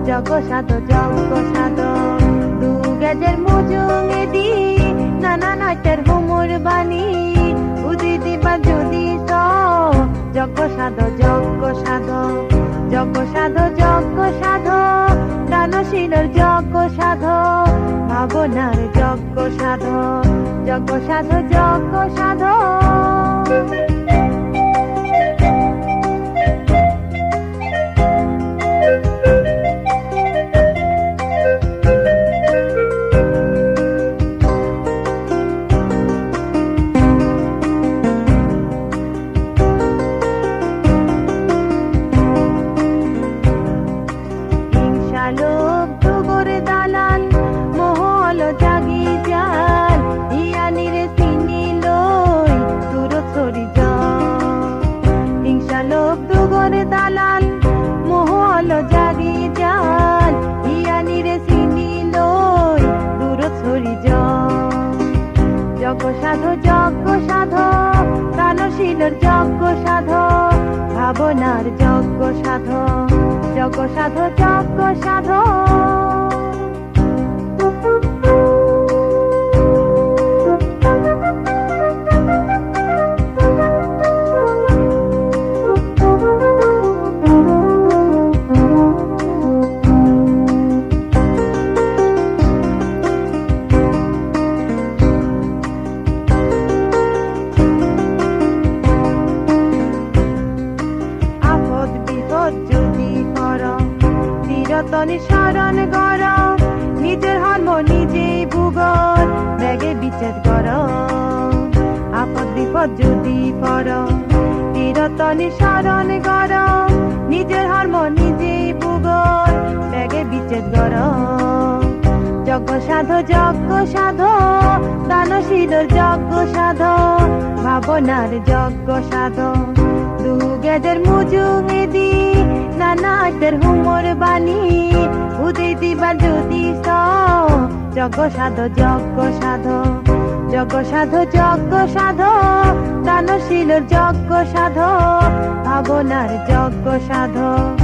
যজ্ঞ সাধক দুগেজের মুজুঙে দি নানা নাটের হোমর বাণী উদিত বা যদি যজ্ঞ সাধক দানশীলর যজ্ঞ সাধক ভাবনার যজ্ঞ সাধক লোভ দুগর দালাল মহল জাগি জাল ইয়ানিরে চিনি লই দূর ছড়ি হিংসা লোভ দুগর দালাল মহল জাগি জাল ইয়ানিরে চিনি লই দূর ছড়ি যজ্ঞ সাধক দানশীলর যজ্ঞ সাধক ভাবনার যজ্ঞ সাধক তনি শরণ কর নিজের ধর্ম নিজেই ভূগোল ব্যাগে বিচ্ছেদ কর আপদ বিপদ যদি পর তীরতনি শরণ কর নিজের ধর্ম নিজেই ভূগোল ব্যাগে বিচ্ছেদ কর যজ্ঞ সাধক দানশীলর যজ্ঞ সাধক ভাবনার যজ্ঞ সাধক দুগেজের মুজুঙে দি নানাটের হোমর বাণী উদিত বা যদি যজ্ঞ সাধক দানশীলর যজ্ঞ সাধক ভাবনার যজ্ঞ সাধক